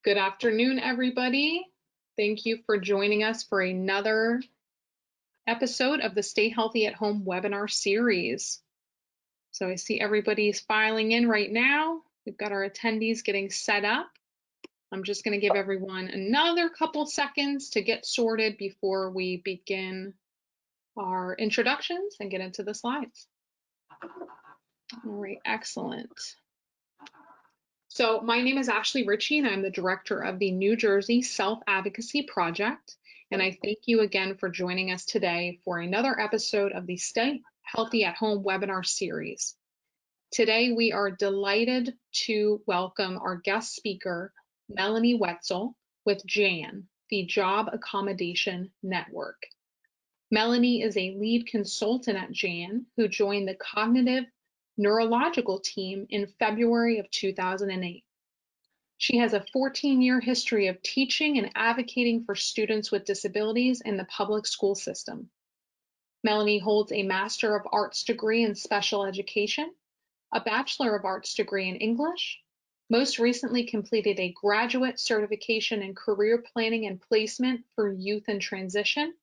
Good afternoon, everybody. Thank you for joining us for another episode of the Stay Healthy at Home webinar series. So I see everybody's filing in right now. We've got our attendees getting set up. I'm just going to give everyone another couple seconds to get sorted before we begin our introductions and get into the slides. All right, excellent. So my name is Ashley Ritchie, and I'm the director of the New Jersey Self-Advocacy Project. And I thank you again for joining us today for another episode of the Stay Healthy at Home webinar series. Today, we are delighted to welcome our guest speaker, Melanie Whetzel with JAN, the Job Accommodation Network. Melanie is a lead consultant at JAN who joined the Cognitive Neurological Team in February of 2008. She has a 14-year history of teaching and advocating for students with disabilities in the public school system. Melanie holds a Master of Arts degree in Special Education, a Bachelor of Arts degree in English, most recently completed a graduate certification in career planning and placement for youth in transition,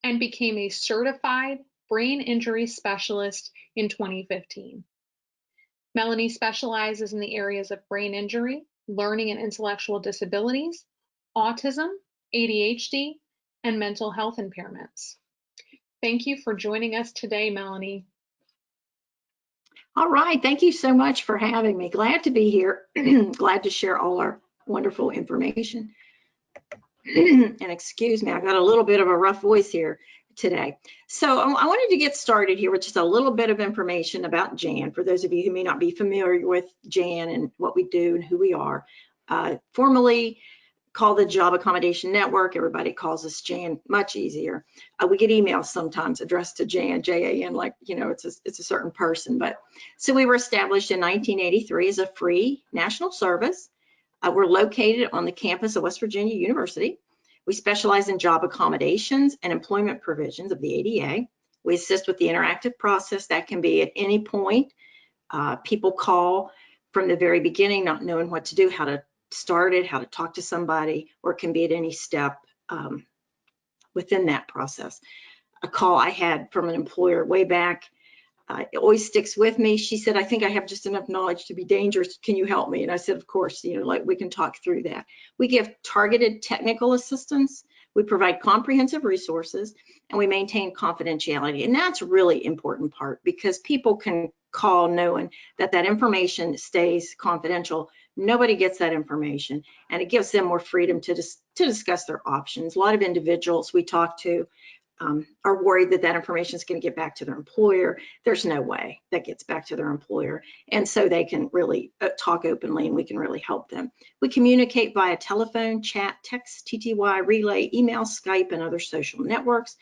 and became a certified brain injury specialist in 2015. Melanie specializes in the areas of brain injury, learning and intellectual disabilities, autism, ADHD, and mental health impairments. Thank you for joining us today, Melanie. All right, thank you so much for having me. Glad to be here. Glad to share all our wonderful information. And excuse me, I've got a little bit of a rough voice here today. So I wanted to get started here with just a little bit of information about JAN, for those of you who may not be familiar with JAN and what we do and who we are. Formerly called the Job Accommodation Network. Everybody calls us JAN, much easier. We get emails sometimes addressed to JAN, J-A-N, like, you know, it's a certain person. But so we were established in 1983 as a free national service. We're located on the campus of West Virginia University. We specialize in job accommodations and employment provisions of the ADA. We assist with the interactive process that can be at any point. People call from the very beginning, not knowing what to do, how to start it, how to talk to somebody, or it can be at any step within that process. A call I had from an employer way back, it always sticks with me. She said, I think I have just enough knowledge to be dangerous. Can you help me? And I said, of course, you know, like we can talk through that. We give targeted technical assistance. We provide comprehensive resources, and we maintain confidentiality. And that's a really important part, because people can call knowing that that information stays confidential. Nobody gets that information, and it gives them more freedom to discuss their options. A lot of individuals we talk to are worried that that information is going to get back to their employer. There's no way that gets back to their employer. And so they can really talk openly, and we can really help them. We communicate via telephone, chat, text, TTY, relay, email, Skype, and other social networks.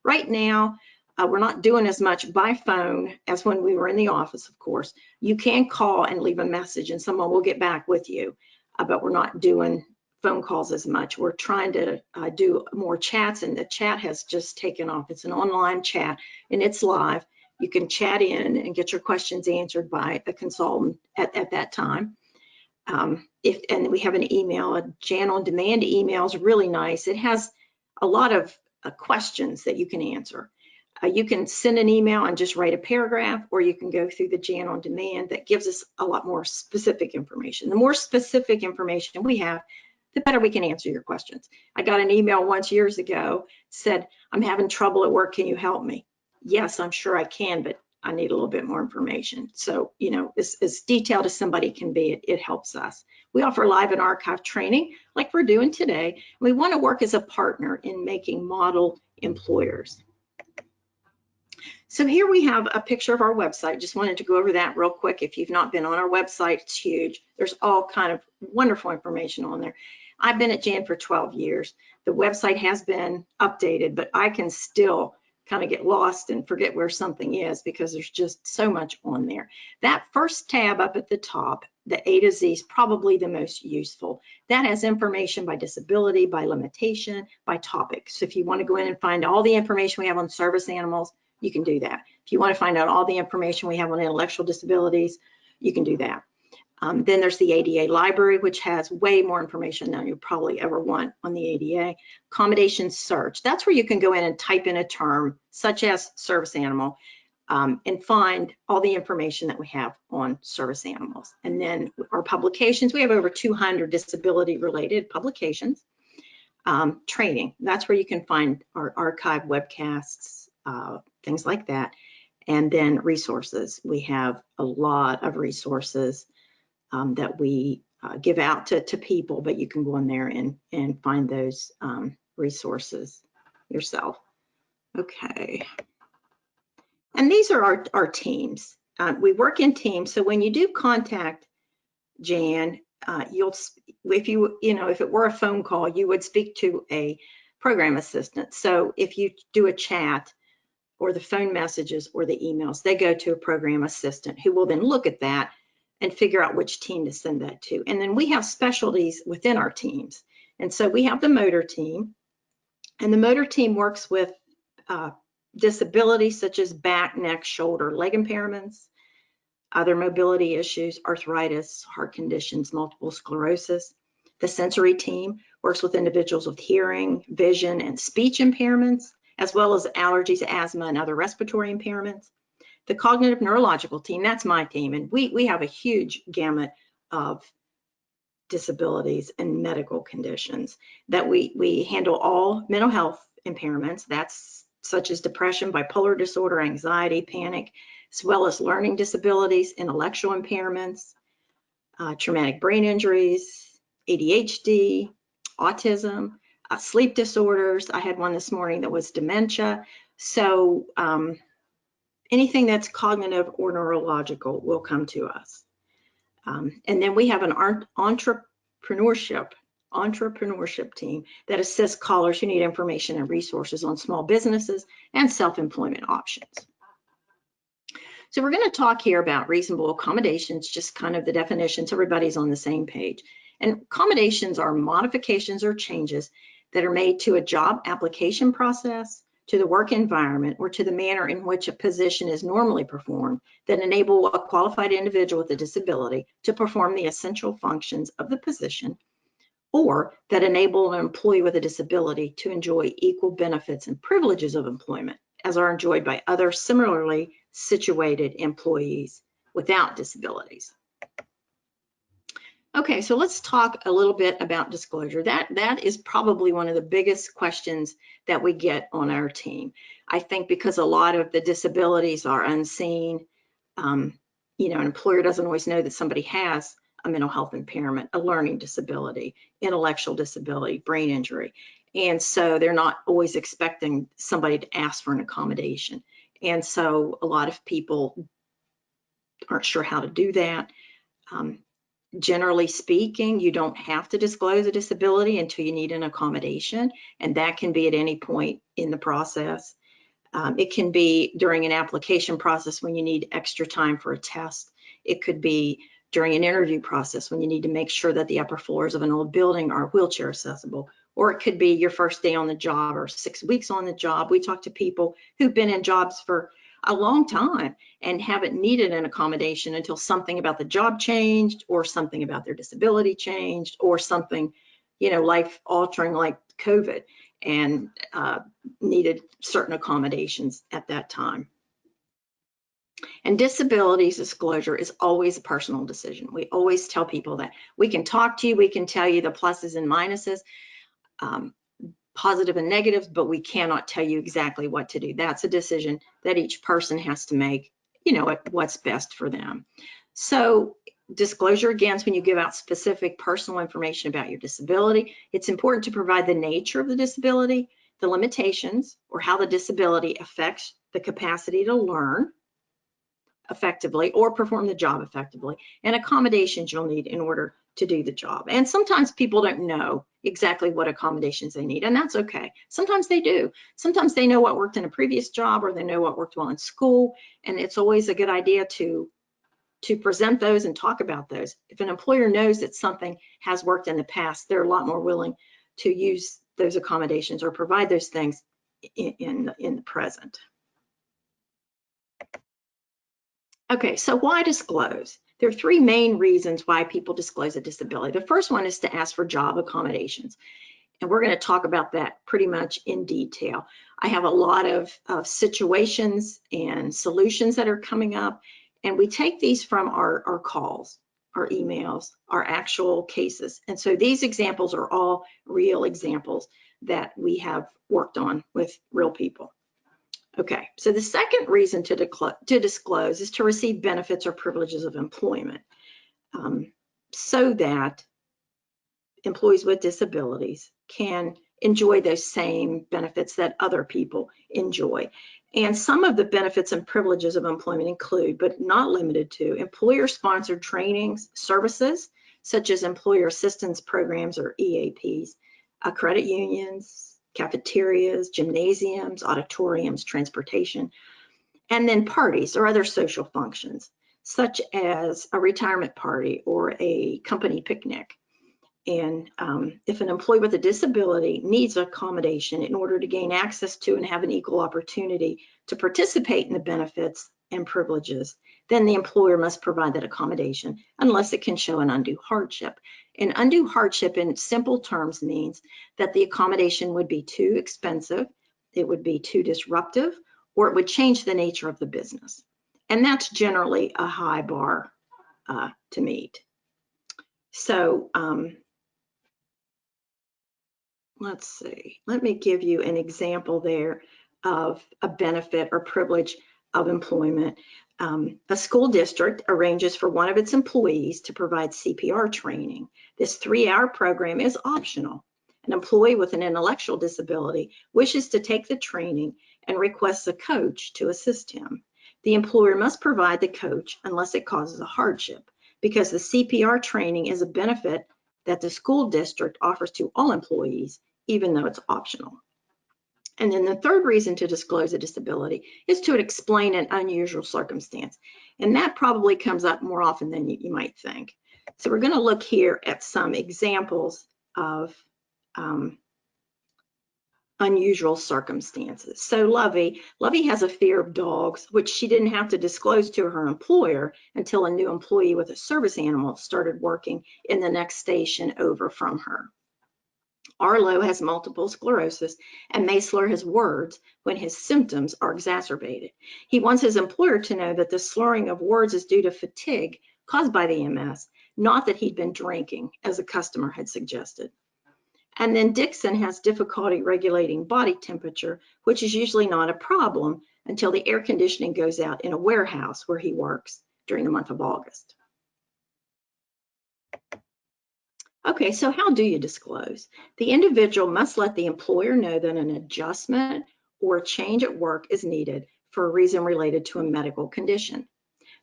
Right now, we're not doing as much by phone as when we were in the office, of course. You can call and leave a message, and someone will get back with you, but we're not doing phone calls as much. We're trying to do more chats, and the chat has just taken off. It's an online chat, and it's live. You can chat in and get your questions answered by a consultant at that time. And we have an email, a JAN on demand email is really nice. It has a lot of questions that you can answer. You can send an email and just write a paragraph, or you can go through the JAN on demand that gives us a lot more specific information. The more specific information we have, the better we can answer your questions. I got an email once years ago, said, I'm having trouble at work, can you help me? Yes, I'm sure I can, but I need a little bit more information. So, you know, as detailed as somebody can be, it helps us. We offer live and archive training like we're doing today. We want to work as a partner in making model employers. So here we have a picture of our website. Just wanted to go over that real quick. If you've not been on our website, it's huge. There's all kind of wonderful information on there. I've been at JAN for 12 years. The website has been updated, but I can still kind of get lost and forget where something is because there's just so much on there. That first tab up at the top, the A to Z, is probably the most useful. That has information by disability, by limitation, by topic. So if you want to go in and find all the information we have on service animals, you can do that. If you want to find out all the information we have on intellectual disabilities, you can do that. Then there's the ADA library, which has way more information than you probably ever want on the ADA. Accommodations search, that's where you can go in and type in a term such as service animal and find all the information that we have on service animals. And then our publications, we have over 200 disability related publications. Training, that's where you can find our archive webcasts, things like that. And then resources, we have a lot of resources that we give out to people, but you can go in there and find those resources yourself. Okay. And these are our teams. We work in teams. So when you do contact Jan, if it were a phone call, you would speak to a program assistant. So if you do a chat or the phone messages or the emails, they go to a program assistant who will then look at that and figure out which team to send that to. And then we have specialties within our teams. And so we have the motor team, and the motor team works with disabilities such as back, neck, shoulder, leg impairments, other mobility issues, arthritis, heart conditions, multiple sclerosis. The sensory team works with individuals with hearing, vision, and speech impairments, as well as allergies, asthma, and other respiratory impairments. The cognitive neurological team, that's my team, and we have a huge gamut of disabilities and medical conditions that we handle all mental health impairments. That's such as depression, bipolar disorder, anxiety, panic, as well as learning disabilities, intellectual impairments, traumatic brain injuries, ADHD, autism, sleep disorders. I had one this morning that was dementia. So anything that's cognitive or neurological will come to us. And then we have an entrepreneurship team that assists callers who need information and resources on small businesses and self-employment options. So we're going to talk here about reasonable accommodations, just kind of the definitions, everybody's on the same page. And accommodations are modifications or changes that are made to a job application process, to the work environment, or to the manner in which a position is normally performed that enable a qualified individual with a disability to perform the essential functions of the position, or that enable an employee with a disability to enjoy equal benefits and privileges of employment as are enjoyed by other similarly situated employees without disabilities. Okay, so let's talk a little bit about disclosure. That is probably one of the biggest questions that we get on our team. I think because a lot of the disabilities are unseen, an employer doesn't always know that somebody has a mental health impairment, a learning disability, intellectual disability, brain injury. And so they're not always expecting somebody to ask for an accommodation. And so a lot of people aren't sure how to do that. Generally speaking, you don't have to disclose a disability until you need an accommodation, and that can be at any point in the process. It can be during an application process when you need extra time for a test. It could be during an interview process when you need to make sure that the upper floors of an old building are wheelchair accessible, or it could be your first day on the job or 6 weeks on the job. We talk to people who've been in jobs for a long time and haven't needed an accommodation until something about the job changed, or something about their disability changed, or something, life altering like COVID, and needed certain accommodations at that time. And disabilities disclosure is always a personal decision. We always tell people that we can talk to you, we can tell you the pluses and minuses, positive and negatives, but we cannot tell you exactly what to do. That's a decision that each person has to make, what's best for them. So disclosure, again, is when you give out specific personal information about your disability. It's important to provide the nature of the disability, the limitations, or how the disability affects the capacity to learn effectively or perform the job effectively, and accommodations you'll need in order to do the job. And sometimes people don't know exactly what accommodations they need, and that's okay. Sometimes they do. Sometimes they know what worked in a previous job, or they know what worked well in school, and it's always a good idea to present those and talk about those. If an employer knows that something has worked in the past, they're a lot more willing to use those accommodations or provide those things in the present. Okay, so why disclose? There are three main reasons why people disclose a disability. The first one is to ask for job accommodations. And we're going to talk about that pretty much in detail. I have a lot of situations and solutions that are coming up, and we take these from our calls, our emails, our actual cases. And so these examples are all real examples that we have worked on with real people. Okay, so the second reason to disclose is to receive benefits or privileges of employment, so that employees with disabilities can enjoy those same benefits that other people enjoy. And some of the benefits and privileges of employment include, but not limited to, employer-sponsored trainings, services, such as employer assistance programs or EAPs, credit unions, cafeterias, gymnasiums, auditoriums, transportation, and then parties or other social functions, such as a retirement party or a company picnic. And if an employee with a disability needs accommodation in order to gain access to and have an equal opportunity to participate in the benefits and privileges, then the employer must provide that accommodation unless it can show an undue hardship. And undue hardship in simple terms means that the accommodation would be too expensive, it would be too disruptive, or it would change the nature of the business. And that's generally a high bar to meet. So, let's see, let me give you an example there of a benefit or privilege of employment. A school district arranges for one of its employees to provide CPR training. This 3-hour program is optional. An employee with an intellectual disability wishes to take the training and requests a coach to assist him. The employer must provide the coach unless it causes a hardship, because the CPR training is a benefit that the school district offers to all employees, even though it's optional. And then the third reason to disclose a disability is to explain an unusual circumstance. And that probably comes up more often than you might think. So we're going to look here at some examples of unusual circumstances. So Lovey has a fear of dogs, which she didn't have to disclose to her employer until a new employee with a service animal started working in the next station over from her. Arlo has multiple sclerosis and may slur his words when his symptoms are exacerbated. He wants his employer to know that the slurring of words is due to fatigue caused by the MS, not that he'd been drinking, as a customer had suggested. And then Dixon has difficulty regulating body temperature, which is usually not a problem until the air conditioning goes out in a warehouse where he works during the month of August. Okay, so how do you disclose? The individual must let the employer know that an adjustment or a change at work is needed for a reason related to a medical condition.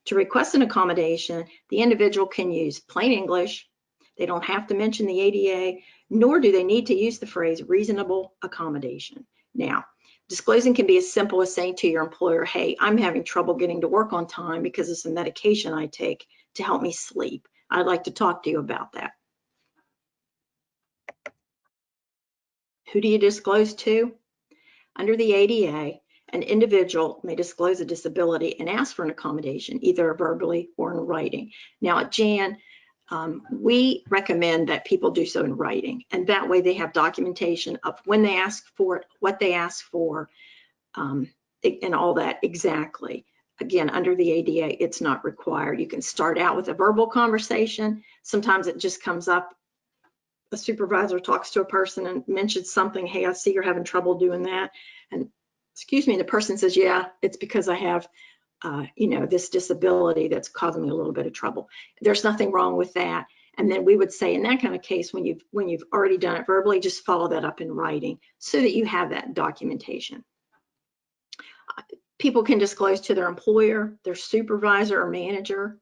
To request an accommodation, the individual can use plain English. They don't have to mention the ADA, nor do they need to use the phrase reasonable accommodation. Now, disclosing can be as simple as saying to your employer, hey, I'm having trouble getting to work on time because of some medication I take to help me sleep. I'd like to talk to you about that. Who do you disclose to? Under the ADA, an individual may disclose a disability and ask for an accommodation, either verbally or in writing. Now at Jan, we recommend that people do so in writing, and that way they have documentation of when they ask for it, what they ask for, and all that exactly. Again, under the ADA, it's not required. You can start out with a verbal conversation. Sometimes it just comes up. A supervisor talks to a person and mentions something, hey, I see you're having trouble doing that. And excuse me, the person says, yeah, it's because I have, this disability that's causing me a little bit of trouble. There's nothing wrong with that. And then we would say in that kind of case, when you've already done it verbally, just follow that up in writing so that you have that documentation. People can disclose to their employer, their supervisor or manager,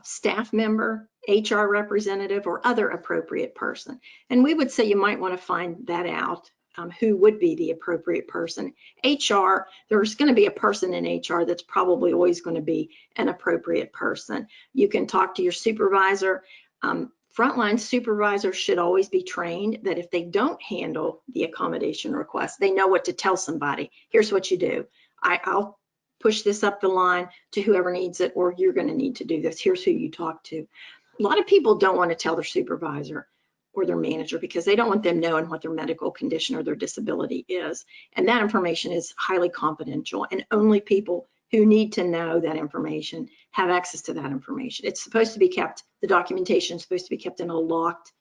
staff member, HR representative, or other appropriate person. And we would say you might want to find that out, who would be the appropriate person. HR, there's going to be a person in HR that's probably always going to be an appropriate person. You can talk to your supervisor. Frontline supervisors should always be trained that if they don't handle the accommodation request, they know what to tell somebody. Here's what you do. I'll push this up the line to whoever needs it, or you're going to need to do this. Here's who you talk to. A lot of people don't want to tell their supervisor or their manager because they don't want them knowing what their medical condition or their disability is. And that information is highly confidential, and only people who need to know that information have access to that information. It's supposed to be kept, the documentation is supposed to be kept in a locked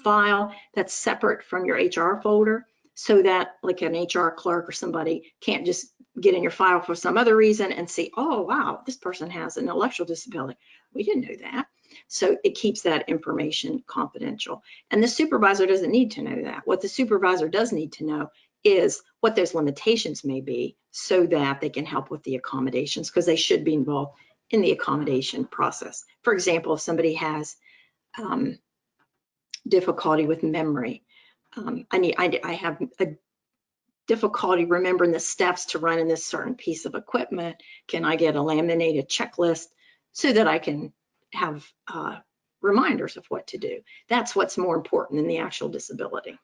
file that's separate from your HR folder, so that like an HR clerk or somebody can't just get in your file for some other reason and see, oh, wow, this person has an intellectual disability. We didn't know that. So it keeps that information confidential. And the supervisor doesn't need to know that. What the supervisor does need to know is what those limitations may be so that they can help with the accommodations, because they should be involved in the accommodation process. For example, if somebody has difficulty with memory, I have a difficulty remembering the steps to run in this certain piece of equipment. Can I get a laminated checklist so that I can have reminders of what to do? That's what's more important than the actual disability.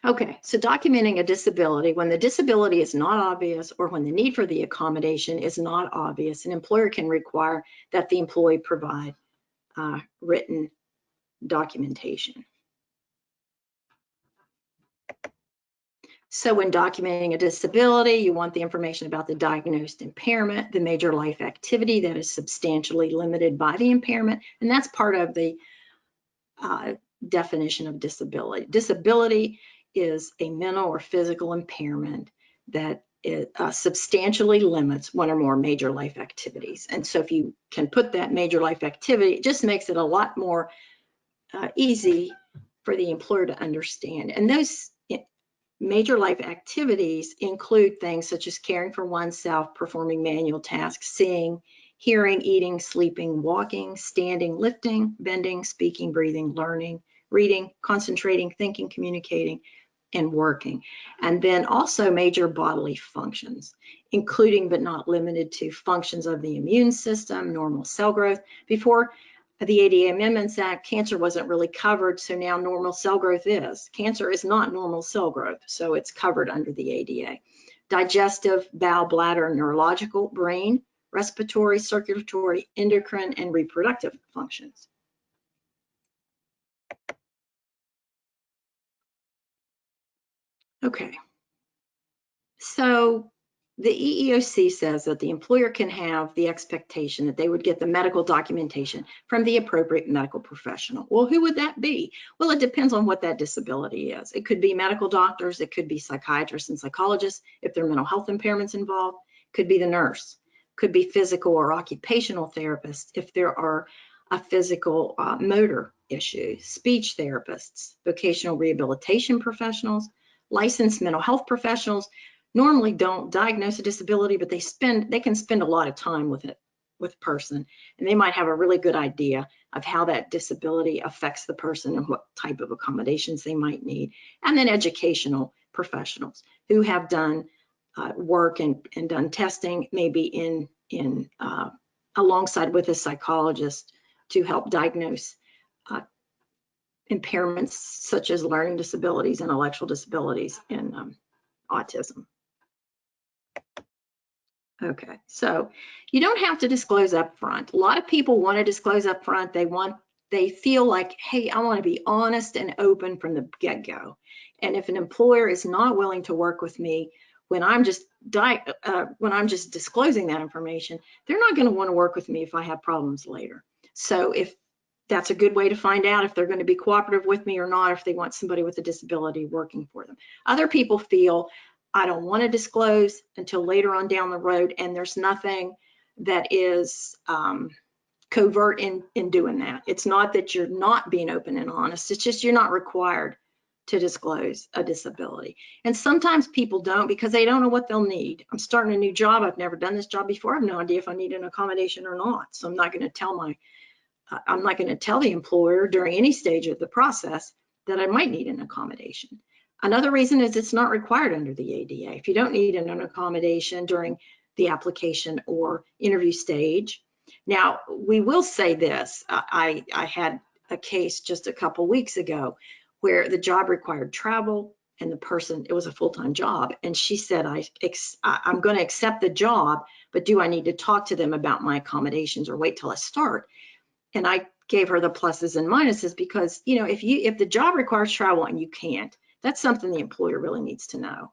Okay, so documenting a disability, when the disability is not obvious or when the need for the accommodation is not obvious, an employer can require that the employee provide written documentation. So when documenting a disability, you want the information about the diagnosed impairment, the major life activity that is substantially limited by the impairment, and that's part of the definition of disability. Disability is a mental or physical impairment that substantially limits one or more major life activities. And so if you can put that major life activity, it just makes it a lot more easy for the employer to understand. And those major life activities include things such as caring for oneself, performing manual tasks, seeing, hearing, eating, sleeping, walking, standing, lifting, bending, speaking, breathing, learning, reading, concentrating, thinking, communicating, and working. And then also major bodily functions, including but not limited to functions of the immune system, normal cell growth. Before the ADA Amendments Act, cancer wasn't really covered, so now normal cell growth is. Cancer is not normal cell growth, so it's covered under the ADA. Digestive, bowel, bladder, neurological, brain, respiratory, circulatory, endocrine, and reproductive functions. Okay, so the EEOC says that the employer can have the expectation that they would get the medical documentation from the appropriate medical professional. Well, who would that be? Well, it depends on what that disability is. It could be medical doctors, it could be psychiatrists and psychologists if there are mental health impairments involved, it could be the nurse, could be physical or occupational therapists if there are physical motor issues, speech therapists, vocational rehabilitation professionals, licensed mental health professionals. Normally don't diagnose a disability, but they can spend a lot of time with a person, and they might have a really good idea of how that disability affects the person and what type of accommodations they might need. And then educational professionals who have done work and done testing, maybe in alongside with a psychologist to help diagnose impairments such as learning disabilities, intellectual disabilities, and autism. Okay, so you don't have to disclose up front. A lot of people want to disclose up front. They feel like, hey, I want to be honest and open from the get-go. And if an employer is not willing to work with me when I'm just disclosing that information, they're not going to want to work with me if I have problems later. So if that's a good way to find out if they're going to be cooperative with me or not, if they want somebody with a disability working for them. Other people feel, I don't want to disclose until later on down the road, and there's nothing that is covert in doing that. It's not that you're not being open and honest, it's just you're not required to disclose a disability. And sometimes people don't because they don't know what they'll need. I'm starting a new job, I've never done this job before, I have no idea if I need an accommodation or not. So I'm not going to tell the employer during any stage of the process that I might need an accommodation. Another reason is it's not required under the ADA. If you don't need an accommodation during the application or interview stage. Now, we will say this, I had a case just a couple weeks ago where the job required travel And the person, it was a full-time job, and she said, I'm going to accept the job, but do I need to talk to them about my accommodations or wait till I start? And I gave her the pluses and minuses, because, you know, if the job requires travel and you can't, that's something the employer really needs to know,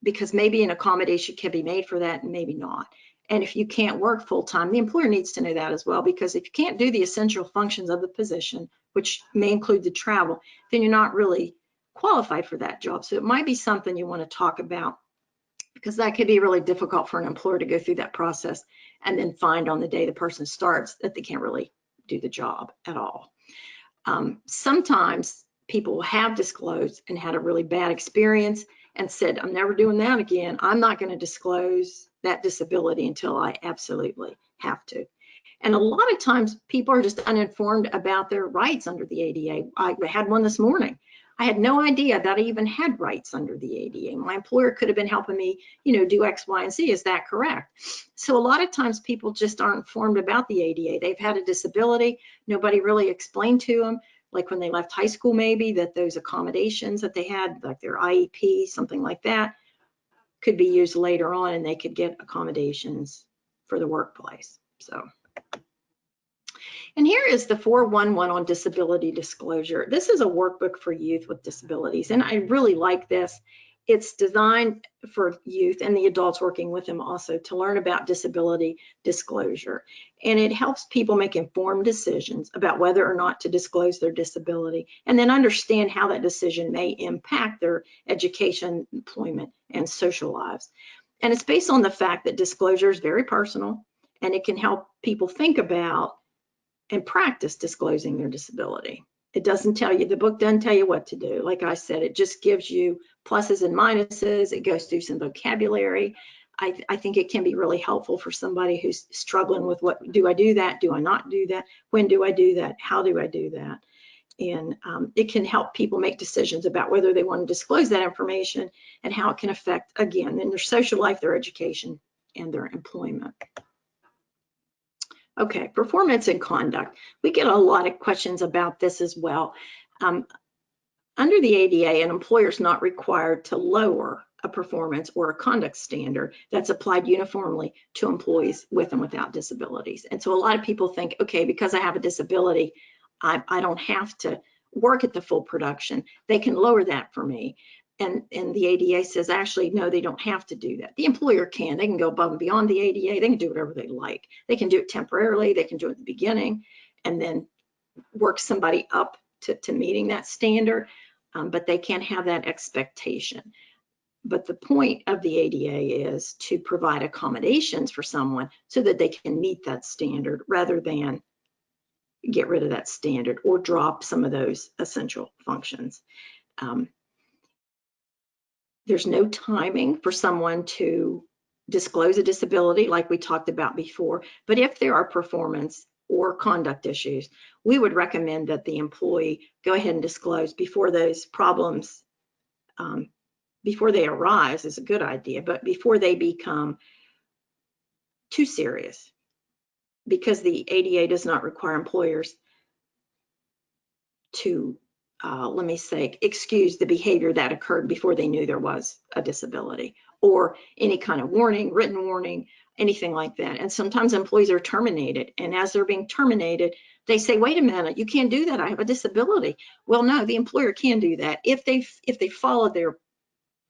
because maybe an accommodation can be made for that and maybe not. And if you can't work full-time, the employer needs to know that as well, because if you can't do the essential functions of the position, which may include the travel, then you're not really qualified for that job. So it might be something you want to talk about, because that could be really difficult for an employer to go through that process and then find on the day the person starts that they can't really do the job at all. Sometimes people have disclosed and had a really bad experience and said, I'm never doing that again. I'm not going to disclose that disability until I absolutely have to. And a lot of times people are just uninformed about their rights under the ADA. I had one this morning. I had no idea that I even had rights under the ADA. My employer could have been helping me, you know, do X, Y, and Z. Is that correct? So a lot of times people just aren't informed about the ADA. They've had a disability. Nobody really explained to them, like when they left high school, maybe, that those accommodations that they had, like their IEP, something like that, could be used later on, and they could get accommodations for the workplace. So. And here is the 411 on disability disclosure. This is a workbook for youth with disabilities, and I really like this. It's designed for youth and the adults working with them also to learn about disability disclosure. And it helps people make informed decisions about whether or not to disclose their disability, and then understand how that decision may impact their education, employment, and social lives. And it's based on the fact that disclosure is very personal, and it can help people think about and practice disclosing their disability. It doesn't tell you, the book doesn't tell you what to do. Like I said, it just gives you pluses and minuses. It goes through some vocabulary. I think it can be really helpful for somebody who's struggling with, what do I do that? Do I not do that? When do I do that? How do I do that? And it can help people make decisions about whether they want to disclose that information and how it can affect, again, in their social life, their education, and their employment. Okay, performance and conduct. We get a lot of questions about this as well. Under the ADA, an employer is not required to lower a performance or a conduct standard that's applied uniformly to employees with and without disabilities. And so a lot of people think, okay, because I have a disability, I don't have to work at the full production. They can lower that for me. And the ADA says, actually, no, they don't have to do that. The employer can. They can go above and beyond the ADA. They can do whatever they like. They can do it temporarily. They can do it at the beginning and then work somebody up to meeting that standard, but they can't have that expectation. But the point of the ADA is to provide accommodations for someone so that they can meet that standard, rather than get rid of that standard or drop some of those essential functions. There's no timing for someone to disclose a disability, like we talked about before, but if there are performance or conduct issues, we would recommend that the employee go ahead and disclose before those problems, before they arise is a good idea, but before they become too serious, because the ADA does not require employers to let me say, excuse the behavior that occurred before they knew there was a disability, or any kind of warning, written warning, anything like that. And sometimes employees are terminated, and as they're being terminated, they say, wait a minute, you can't do that, I have a disability. Well, no, the employer can do that. If they follow their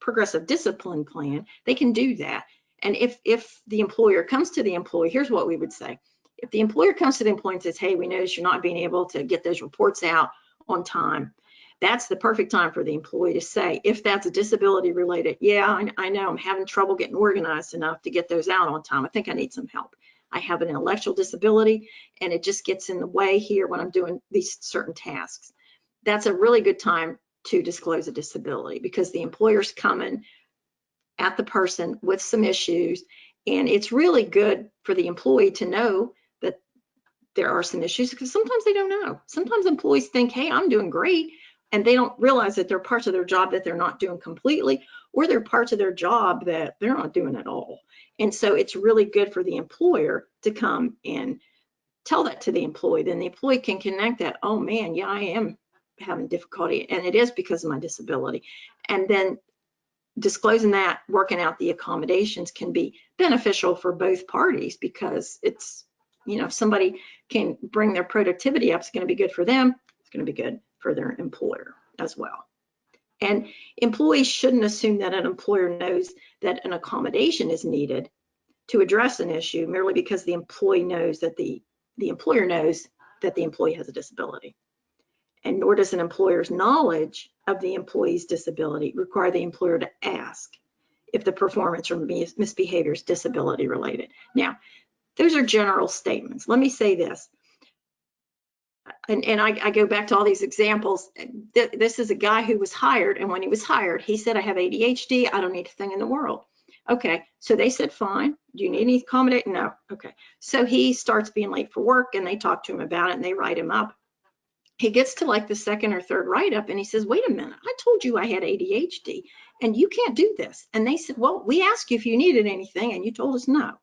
progressive discipline plan, they can do that. And if the employer comes to the employee, here's what we would say. If the employer comes to the employee and says, hey, we notice you're not being able to get those reports out on time, that's the perfect time for the employee to say, if that's a disability related, yeah, I know I'm having trouble getting organized enough to get those out on time. I think I need some help. I have an intellectual disability and it just gets in the way here when I'm doing these certain tasks. That's a really good time to disclose a disability, because the employer's coming at the person with some issues, and it's really good for the employee to know that there are some issues, because sometimes they don't know. Sometimes employees think, hey, I'm doing great, and they don't realize that there are parts of their job that they're not doing completely, or there are parts of their job that they're not doing at all. And so it's really good for the employer to come and tell that to the employee. Then the employee can connect that, oh man, yeah, I am having difficulty, and it is because of my disability. And then disclosing that, working out the accommodations can be beneficial for both parties, because it's, you know, if somebody can bring their productivity up, it's going to be good for them. It's going to be good for their employer as well. And employees shouldn't assume that an employer knows that an accommodation is needed to address an issue merely because the employee knows that the employer knows that the employee has a disability. And nor does an employer's knowledge of the employee's disability require the employer to ask if the performance or misbehavior is disability related. Now, those are general statements. Let me say this. And I go back to all these examples. This is a guy who was hired, and when he was hired, he said, I have ADHD, I don't need a thing in the world. Okay, so they said, fine, do you need any accommodation? No, okay. So he starts being late for work, and they talk to him about it, and they write him up. He gets to like the second or third write-up, and he says, wait a minute, I told you I had ADHD, and you can't do this. And they said, well, we asked you if you needed anything, and you told us no.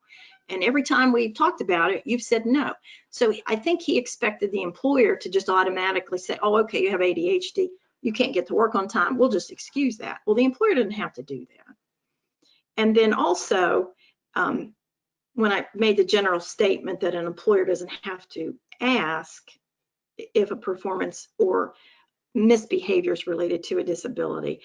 And every time we've talked about it, you've said no. So I think he expected the employer to just automatically say, oh, okay, you have ADHD, you can't get to work on time, we'll just excuse that. Well, the employer didn't have to do that. And then also, when I made the general statement that an employer doesn't have to ask if a performance or misbehavior is related to a disability,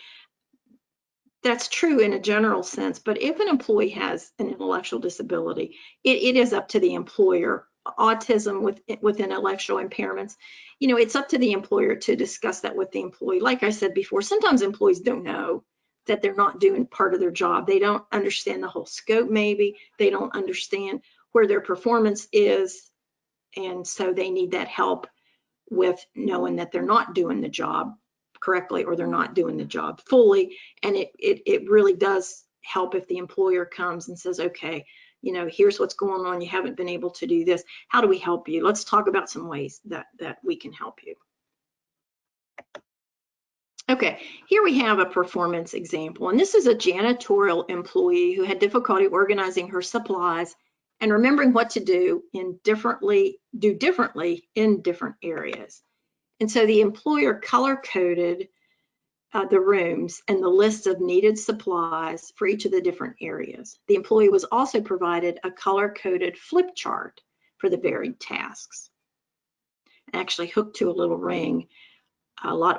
that's true in a general sense, but if an employee has an intellectual disability, it is up to the employer. Autism with intellectual impairments, you know, it's up to the employer to discuss that with the employee. Like I said before, sometimes employees don't know that they're not doing part of their job. They don't understand the whole scope, maybe. They don't understand where their performance is, and so they need that help with knowing that they're not doing the job correctly or they're not doing the job fully. And it really does help if the employer comes and says, okay, you know, here's what's going on, you haven't been able to do this, how do we help you? Let's talk about some ways that we can help you. Okay, here we have a performance example, and this is a janitorial employee who had difficulty organizing her supplies and remembering what to do differently in different areas. And so the employer color-coded the rooms and the list of needed supplies for each of the different areas. The employee was also provided a color-coded flip chart for the varied tasks. Actually hooked to a little ring.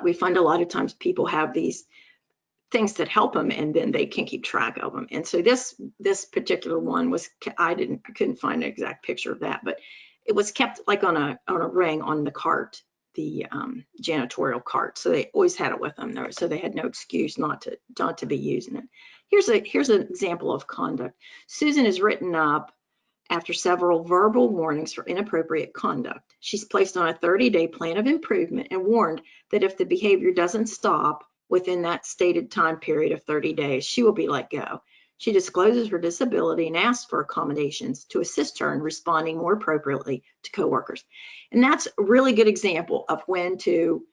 We find a lot of times people have these things that help them, and then they can't keep track of them. And so this particular one was, I couldn't find an exact picture of that, but it was kept like on a ring on the cart, the janitorial cart. So they always had it with them there, so they had no excuse not to be using it. Here's an example of conduct. Susan is written up after several verbal warnings for inappropriate conduct. She's placed on a 30-day plan of improvement and warned that if the behavior doesn't stop within that stated time period of 30 days, she will be let go. She discloses her disability and asks for accommodations to assist her in responding more appropriately to coworkers. And that's a really good example of when to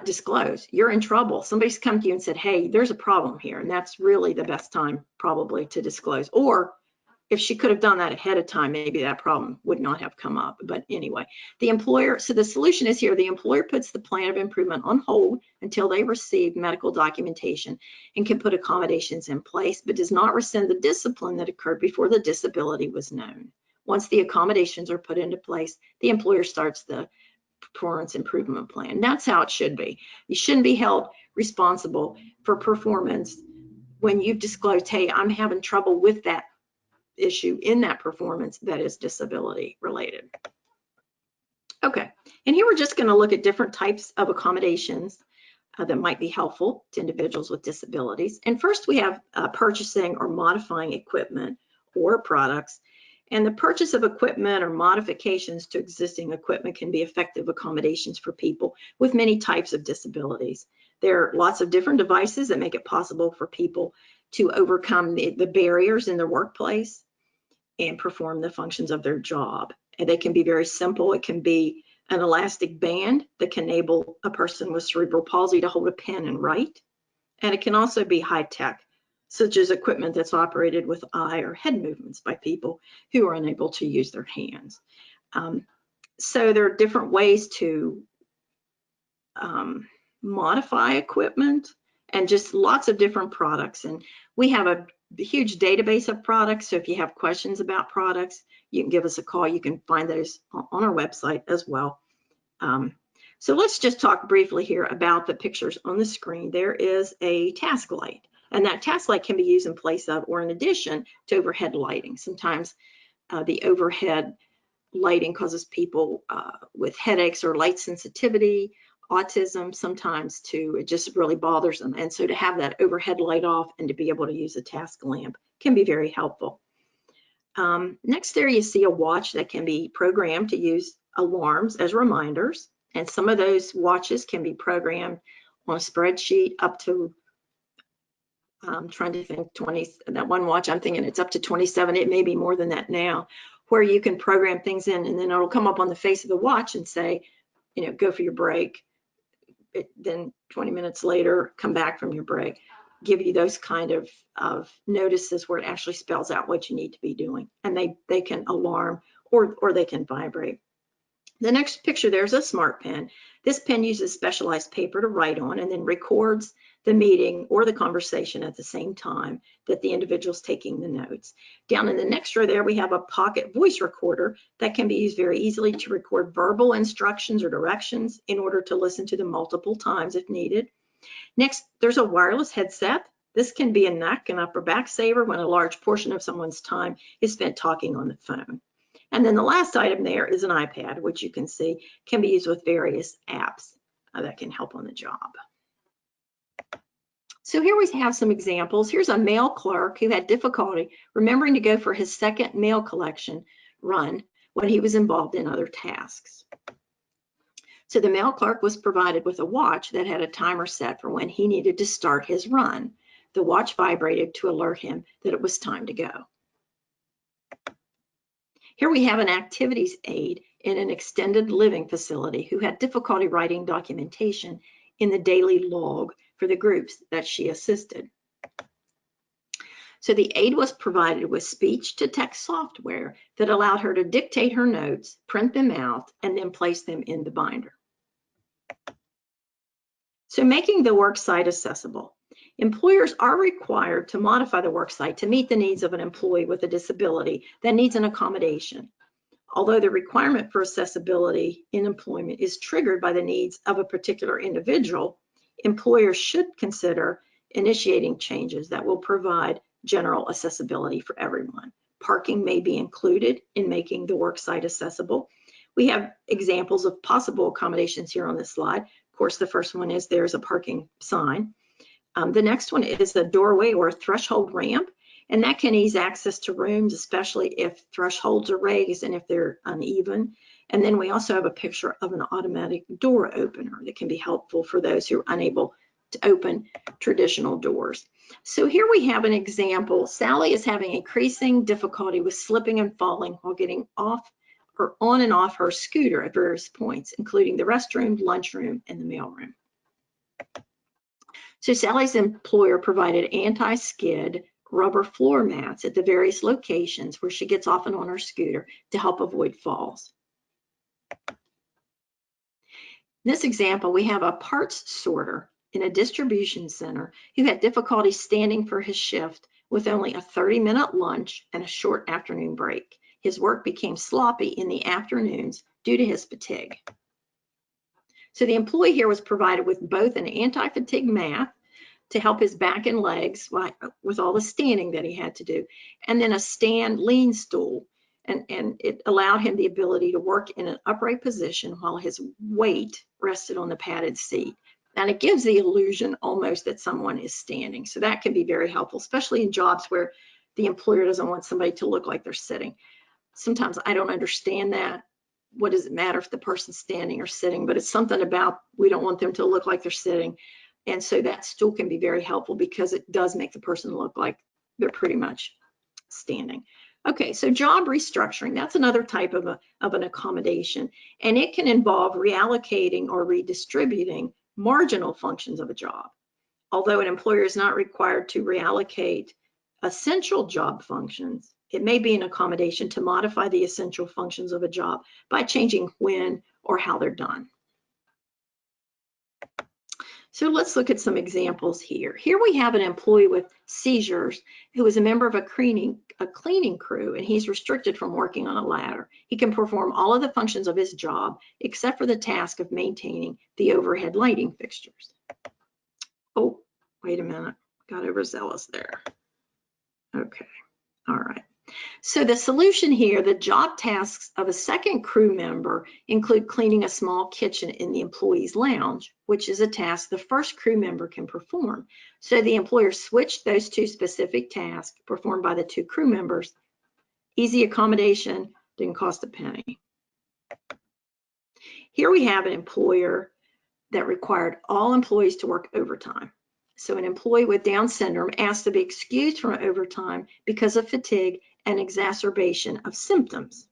disclose. You're in trouble. Somebody's come to you and said, hey, there's a problem here. And that's really the best time probably to disclose. Or if she could have done that ahead of time, maybe that problem would not have come up. But anyway, the employer, so the solution is here. The employer puts the plan of improvement on hold until they receive medical documentation and can put accommodations in place, but does not rescind the discipline that occurred before the disability was known. Once the accommodations are put into place, the employer starts the performance improvement plan. That's how it should be. You shouldn't be held responsible for performance when you've disclosed, hey, I'm having trouble with that issue in that performance that is disability related. Okay, and here we're just going to look at different types of accommodations that might be helpful to individuals with disabilities. And first we have purchasing or modifying equipment or products. And the purchase of equipment or modifications to existing equipment can be effective accommodations for people with many types of disabilities. There are lots of different devices that make it possible for people to overcome the barriers in their workplace and perform the functions of their job. And they can be very simple. It can be an elastic band that can enable a person with cerebral palsy to hold a pen and write. And it can also be high tech, such as equipment that's operated with eye or head movements by people who are unable to use their hands. So there are different ways to modify equipment, and just lots of different products. And we have a huge database of products. So if you have questions about products, you can give us a call. You can find those on our website as well. So let's just talk briefly here about the pictures on the screen. There is a task light, and that task light can be used in place of or in addition to overhead lighting. Sometimes the overhead lighting causes people with headaches or light sensitivity, autism sometimes too. It just really bothers them. And so to have that overhead light off and to be able to use a task lamp can be very helpful. Next there you see a watch that can be programmed to use alarms as reminders. And some of those watches can be programmed on a spreadsheet up to, I'm trying to think, 20, that one watch I'm thinking it's up to 27, it may be more than that now, where you can program things in and then it'll come up on the face of the watch and say, you know, go for your break. Then 20 minutes later, come back from your break. Give you those kind of notices where it actually spells out what you need to be doing. And they can alarm or they can vibrate. The next picture, there's a smart pen. This pen uses specialized paper to write on and then records the meeting or the conversation at the same time that the individual's taking the notes. Down in the next row there, we have a pocket voice recorder that can be used very easily to record verbal instructions or directions in order to listen to them multiple times if needed. Next, there's a wireless headset. This can be a neck and upper back saver when a large portion of someone's time is spent talking on the phone. And then the last item there is an iPad, which you can see can be used with various apps that can help on the job. So here we have some examples. Here's a mail clerk who had difficulty remembering to go for his second mail collection run when he was involved in other tasks. So the mail clerk was provided with a watch that had a timer set for when he needed to start his run. The watch vibrated to alert him that it was time to go. Here we have an activities aide in an extended living facility who had difficulty writing documentation in the daily log for the groups that she assisted. So the aide was provided with speech-to-text software that allowed her to dictate her notes, print them out, and then place them in the binder. So making the worksite accessible. Employers are required to modify the worksite to meet the needs of an employee with a disability that needs an accommodation. Although the requirement for accessibility in employment is triggered by the needs of a particular individual, employers should consider initiating changes that will provide general accessibility for everyone. Parking may be included in making the worksite accessible. We have examples of possible accommodations here on this slide. Of course, the first one is there's a parking sign. The next one is a doorway or a threshold ramp, and that can ease access to rooms, especially if thresholds are raised and if they're uneven. And then we also have a picture of an automatic door opener that can be helpful for those who are unable to open traditional doors. So here we have an example. Sally is having increasing difficulty with slipping and falling while getting off or on and off her scooter at various points, including the restroom, lunchroom, and the mailroom. So Sally's employer provided anti-skid rubber floor mats at the various locations where she gets off and on her scooter to help avoid falls. In this example, we have a parts sorter in a distribution center who had difficulty standing for his shift with only a 30-minute lunch and a short afternoon break. His work became sloppy in the afternoons due to his fatigue. So the employee here was provided with both an anti-fatigue mat to help his back and legs with all the standing that he had to do, and then a stand lean stool. And it allowed him the ability to work in an upright position while his weight rested on the padded seat. And it gives the illusion almost that someone is standing. So that can be very helpful, especially in jobs where the employer doesn't want somebody to look like they're sitting. Sometimes I don't understand that. What does it matter if the person's standing or sitting? But it's something about we don't want them to look like they're sitting. And so that stool can be very helpful because it does make the person look like they're pretty much standing. Okay, so job restructuring, that's another type of an accommodation, and it can involve reallocating or redistributing marginal functions of a job. Although an employer is not required to reallocate essential job functions, it may be an accommodation to modify the essential functions of a job by changing when or how they're done. So let's look at some examples here. Here we have an employee with seizures who is a member of a cleaning crew, and he's restricted from working on a ladder. He can perform all of the functions of his job except for the task of maintaining the overhead lighting fixtures. Oh, wait a minute, got overzealous there. Okay, all right. So the solution here, the job tasks of a second crew member include cleaning a small kitchen in the employee's lounge, which is a task the first crew member can perform. So the employer switched those two specific tasks performed by the two crew members. Easy accommodation, didn't cost a penny. Here we have an employer that required all employees to work overtime. So an employee with Down syndrome asked to be excused from overtime because of fatigue and exacerbation of symptoms.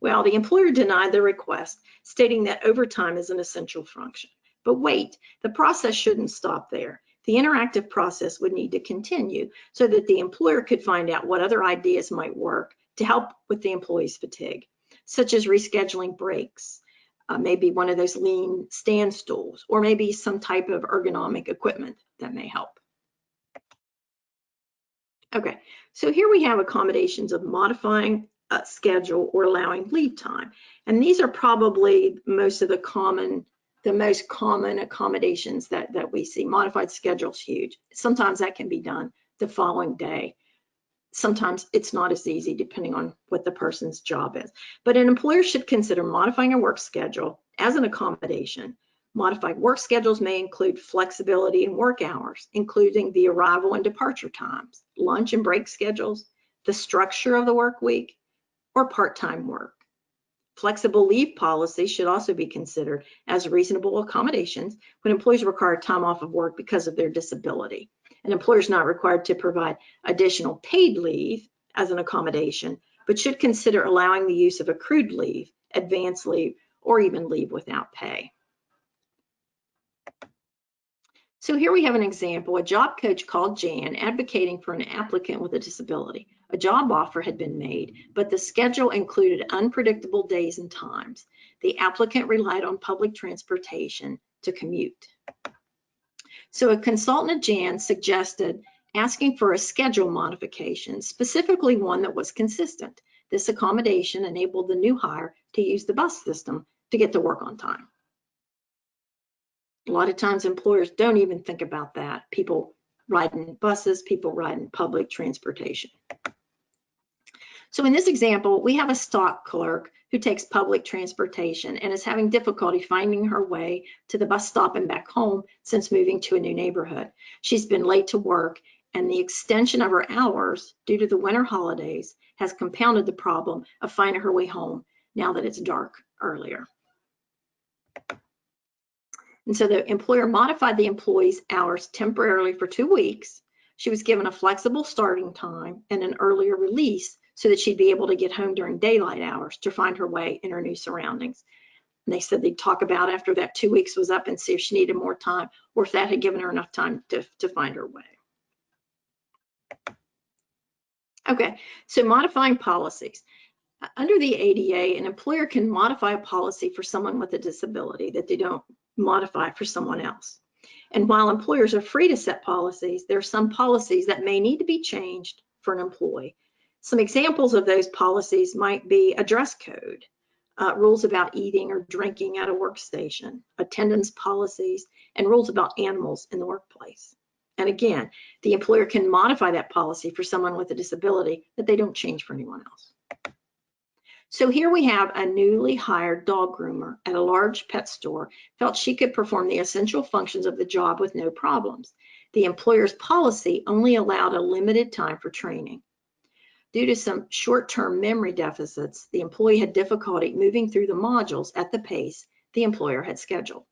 Well, the employer denied the request, stating that overtime is an essential function. But wait, the process shouldn't stop there. The interactive process would need to continue so that the employer could find out what other ideas might work to help with the employee's fatigue, such as rescheduling breaks, maybe one of those lean stand stools, or maybe some type of ergonomic equipment that may help. Okay, so here we have accommodations of modifying a schedule or allowing leave time. And these are probably most of the most common accommodations that we see. Modified schedule is huge. Sometimes that can be done the following day. Sometimes it's not as easy depending on what the person's job is. But an employer should consider modifying a work schedule as an accommodation. Modified work schedules may include flexibility in work hours, including the arrival and departure times, lunch and break schedules, the structure of the work week, or part-time work. Flexible leave policies should also be considered as reasonable accommodations when employees require time off of work because of their disability. An employer is not required to provide additional paid leave as an accommodation, but should consider allowing the use of accrued leave, advanced leave, or even leave without pay. So here we have an example. A job coach called Jan advocating for an applicant with a disability. A job offer had been made, but the schedule included unpredictable days and times. The applicant relied on public transportation to commute. So a consultant at Jan suggested asking for a schedule modification, specifically one that was consistent. This accommodation enabled the new hire to use the bus system to get to work on time. A lot of times employers don't even think about that. People ride in buses, people ride in public transportation. So in this example, we have a stock clerk who takes public transportation and is having difficulty finding her way to the bus stop and back home since moving to a new neighborhood. She's been late to work, and the extension of her hours due to the winter holidays has compounded the problem of finding her way home now that it's dark earlier. And so the employer modified the employee's hours temporarily for 2 weeks. She was given a flexible starting time and an earlier release so that she'd be able to get home during daylight hours to find her way in her new surroundings. And they said they'd talk about after that 2 weeks was up and see if she needed more time or if that had given her enough time to find her way. Okay, so modifying policies. Under the ADA, an employer can modify a policy for someone with a disability that they don't modify for someone else. And while employers are free to set policies, there are some policies that may need to be changed for an employee. Some examples of those policies might be a dress code, rules about eating or drinking at a workstation, attendance policies, and rules about animals in the workplace. And again, the employer can modify that policy for someone with a disability that they don't change for anyone else. So here we have a newly hired dog groomer at a large pet store felt she could perform the essential functions of the job with no problems. The employer's policy only allowed a limited time for training. Due to some short-term memory deficits, the employee had difficulty moving through the modules at the pace the employer had scheduled.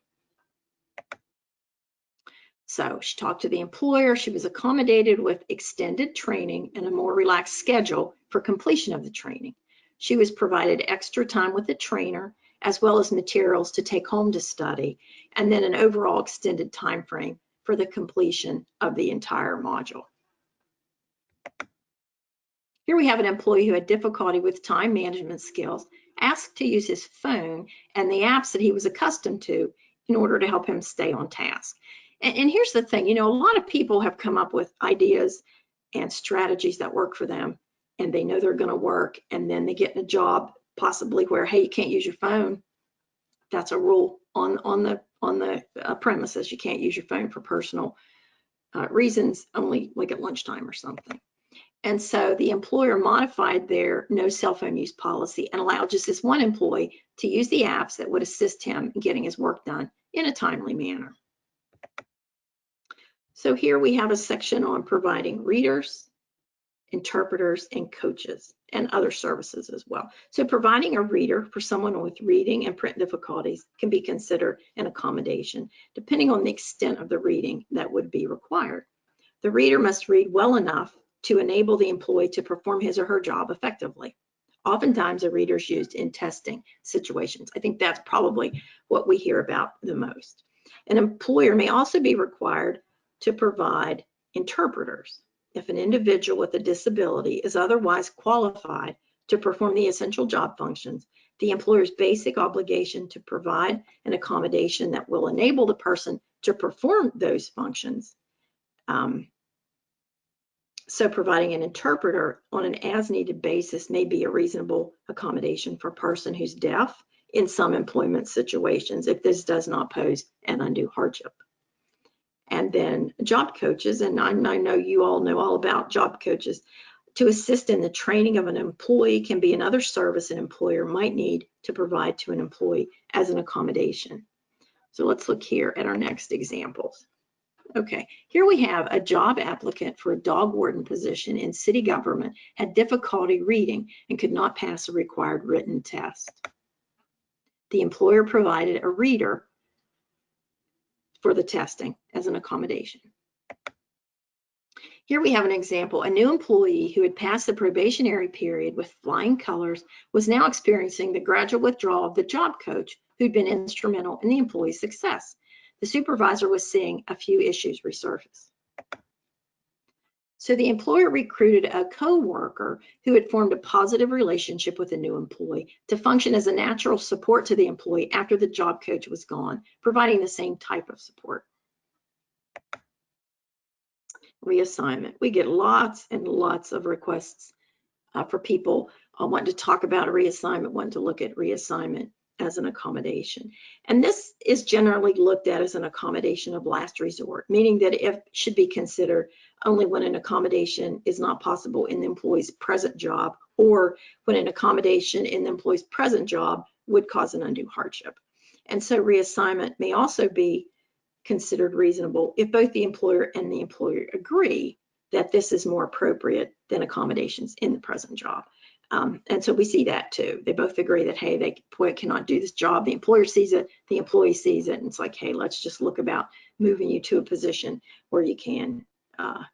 So she talked to the employer. She was accommodated with extended training and a more relaxed schedule for completion of the training. She was provided extra time with the trainer, as well as materials to take home to study, and then an overall extended time frame for the completion of the entire module. Here we have an employee who had difficulty with time management skills, asked to use his phone and the apps that he was accustomed to in order to help him stay on task. And here's the thing, you know, a lot of people have come up with ideas and strategies that work for them, and they know they're going to work, and then they get in a job possibly where, hey, you can't use your phone. That's a rule on the premises. You can't use your phone for personal reasons, only like at lunchtime or something. And so the employer modified their no cell phone use policy and allowed just this one employee to use the apps that would assist him in getting his work done in a timely manner. So here we have a section on providing readers, interpreters, and coaches, and other services as well. So providing a reader for someone with reading and print difficulties can be considered an accommodation, depending on the extent of the reading that would be required. The reader must read well enough to enable the employee to perform his or her job effectively. Oftentimes, a reader is used in testing situations. I think that's probably what we hear about the most. An employer may also be required to provide interpreters if an individual with a disability is otherwise qualified to perform the essential job functions. The employer's basic obligation to provide an accommodation that will enable the person to perform those functions. So providing an interpreter on an as-needed basis may be a reasonable accommodation for a person who's deaf in some employment situations if this does not pose an undue hardship. And then job coaches, and I know you all know all about job coaches, to assist in the training of an employee can be another service an employer might need to provide to an employee as an accommodation. So let's look here at our next examples. Okay, here we have a job applicant for a dog warden position in city government had difficulty reading and could not pass a required written test. The employer provided a reader for the testing as an accommodation. Here we have an example. A new employee who had passed the probationary period with flying colors was now experiencing the gradual withdrawal of the job coach who'd been instrumental in the employee's success. The supervisor was seeing a few issues resurface. So the employer recruited a co-worker who had formed a positive relationship with a new employee to function as a natural support to the employee after the job coach was gone, providing the same type of support. Reassignment. We get lots and lots of requests for people wanting to talk about a reassignment, wanting to look at reassignment as an accommodation. And this is generally looked at as an accommodation of last resort, meaning that it should be considered only when an accommodation is not possible in the employee's present job, or when an accommodation in the employee's present job would cause an undue hardship. And so reassignment may also be considered reasonable if both the employer and the employer agree that this is more appropriate than accommodations in the present job. And so we see that too. They both agree that, hey, they cannot do this job. The employer sees it, the employee sees it, and it's like, hey, let's just look about moving you to a position where you can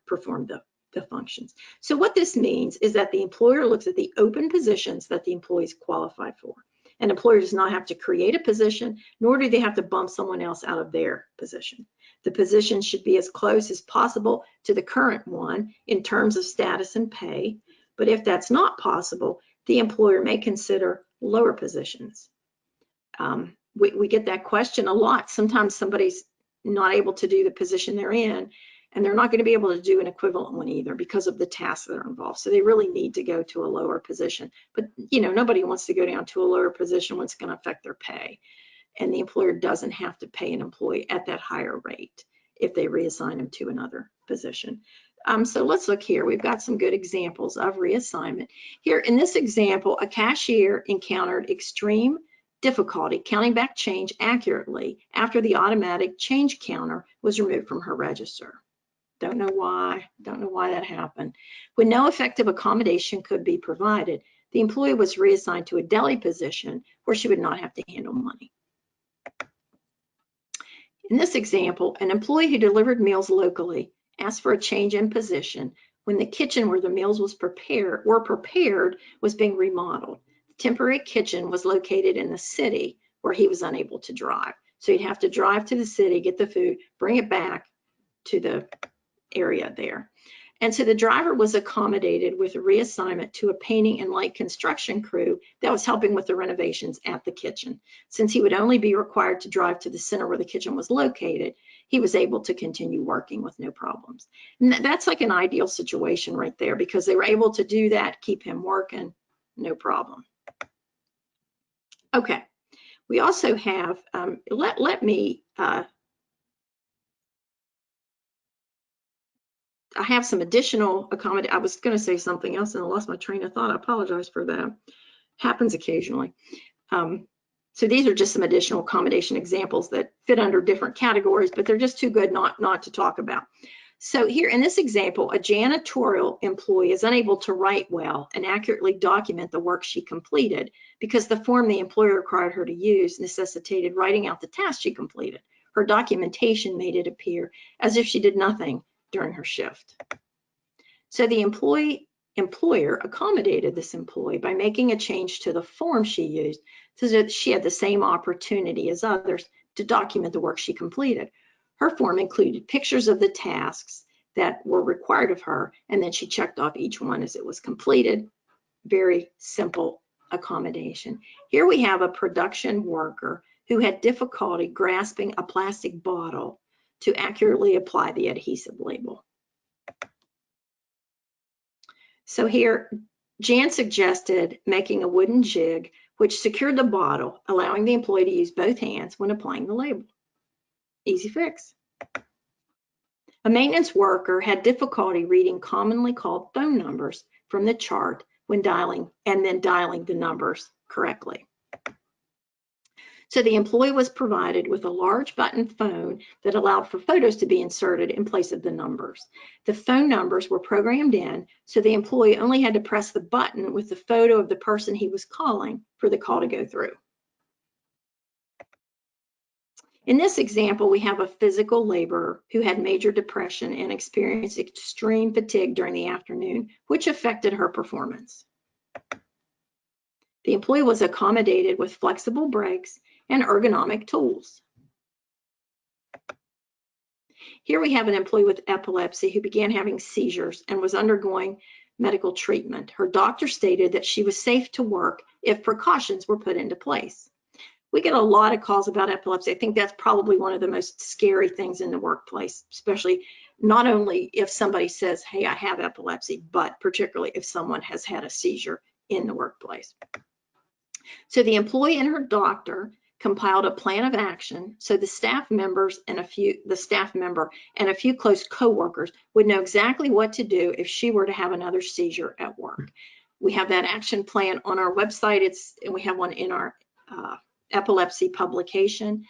perform the functions. So what this means is that the employer looks at the open positions that the employee is qualified for. An employer does not have to create a position, nor do they have to bump someone else out of their position. The position should be as close as possible to the current one in terms of status and pay. But if that's not possible, the employer may consider lower positions. We get that question a lot. Sometimes somebody's not able to do the position they're in, and they're not going to be able to do an equivalent one either because of the tasks that are involved. So they really need to go to a lower position. But you know, nobody wants to go down to a lower position when it's going to affect their pay. And the employer doesn't have to pay an employee at that higher rate if they reassign them to another position. So let's look here. We've got some good examples of reassignment. Here in this example, a cashier encountered extreme difficulty counting back change accurately after the automatic change counter was removed from her register. Don't know why that happened. When no effective accommodation could be provided, the employee was reassigned to a deli position where she would not have to handle money. In this example, an employee who delivered meals locally asked for a change in position when the kitchen where the meals were prepared was being remodeled. The temporary kitchen was located in the city where he was unable to drive. So he'd have to drive to the city, get the food, bring it back to the area there. And so the driver was accommodated with a reassignment to a painting and light construction crew that was helping with the renovations at the kitchen. Since he would only be required to drive to the center where the kitchen was located, he was able to continue working with no problems. And that's like an ideal situation right there, because they were able to do that, keep him working, no problem. Okay, we also have, I have some additional accommodation. I was going to say something else and I lost my train of thought. I apologize for that. Happens occasionally. So these are just some additional accommodation examples that fit under different categories, but they're just too good not to talk about. So here in this example, a janitorial employee is unable to write well and accurately document the work she completed because the form the employer required her to use necessitated writing out the task she completed. Her documentation made it appear as if she did nothing during her shift. So the employer accommodated this employee by making a change to the form she used so that she had the same opportunity as others to document the work she completed. Her form included pictures of the tasks that were required of her, and then she checked off each one as it was completed. Very simple accommodation. Here we have a production worker who had difficulty grasping a plastic bottle to accurately apply the adhesive label. So here, Jan suggested making a wooden jig which secured the bottle, allowing the employee to use both hands when applying the label. Easy fix. A maintenance worker had difficulty reading commonly called phone numbers from the chart when dialing and then dialing the numbers correctly. So the employee was provided with a large button phone that allowed for photos to be inserted in place of the numbers. The phone numbers were programmed in, so the employee only had to press the button with the photo of the person he was calling for the call to go through. In this example, we have a physical laborer who had major depression and experienced extreme fatigue during the afternoon, which affected her performance. The employee was accommodated with flexible breaks and ergonomic tools. Here we have an employee with epilepsy who began having seizures and was undergoing medical treatment. Her doctor stated that she was safe to work if precautions were put into place. We get a lot of calls about epilepsy. I think that's probably one of the most scary things in the workplace, especially not only if somebody says, hey, I have epilepsy, but particularly if someone has had a seizure in the workplace. So the employee and her doctor compiled a plan of action so the staff members and a few close coworkers would know exactly what to do if she were to have another seizure at work. We have that action plan on our website. And we have one in our epilepsy publication.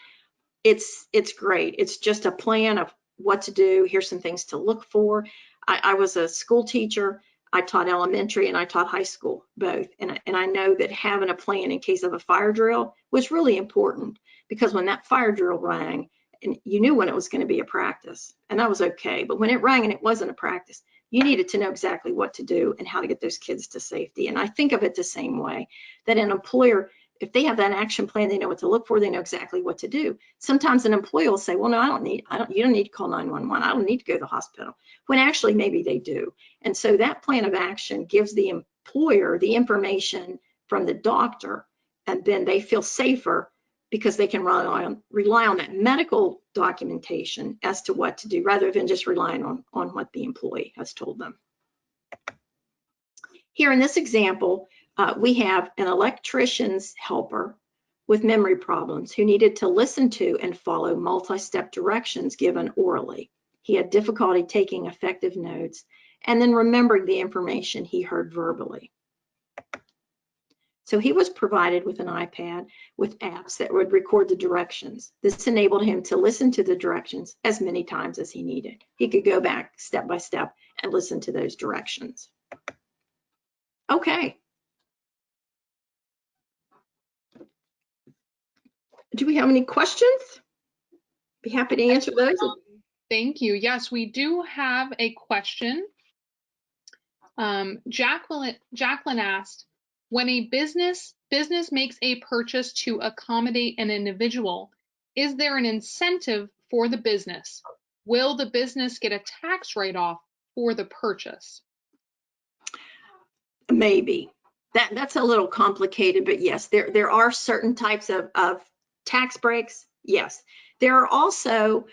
It's great. It's just a plan of what to do. Here's some things to look for. I was a school teacher. I taught elementary and I taught high school, both. And I know that having a plan in case of a fire drill was really important, because when that fire drill rang, and you knew when it was going to be a practice, and that was okay. But when it rang and it wasn't a practice, you needed to know exactly what to do and how to get those kids to safety. And I think of it the same way, that an employer, if they have that action plan, they know what to look for, they know exactly what to do. Sometimes an employee will say, well, no, you don't need to call 911. I don't need to go to the hospital, when actually maybe they do. And so that plan of action gives the employer the information from the doctor, and then they feel safer because they can rely on that medical documentation as to what to do, rather than just relying on what the employee has told them. Here in this example, we have an electrician's helper with memory problems who needed to listen to and follow multi-step directions given orally. He had difficulty taking effective notes and then remembering the information he heard verbally. So he was provided with an iPad with apps that would record the directions. This enabled him to listen to the directions as many times as he needed. He could go back step by step and listen to those directions. Okay. Do we have any questions? Be happy to answer those. Thank you. Yes, we do have a question. Jacqueline asked, when a business makes a purchase to accommodate an individual, is there an incentive for the business? Will the business get a tax write-off for the purchase? Maybe. That's a little complicated, but yes, there are certain types of tax breaks. Yes. There are also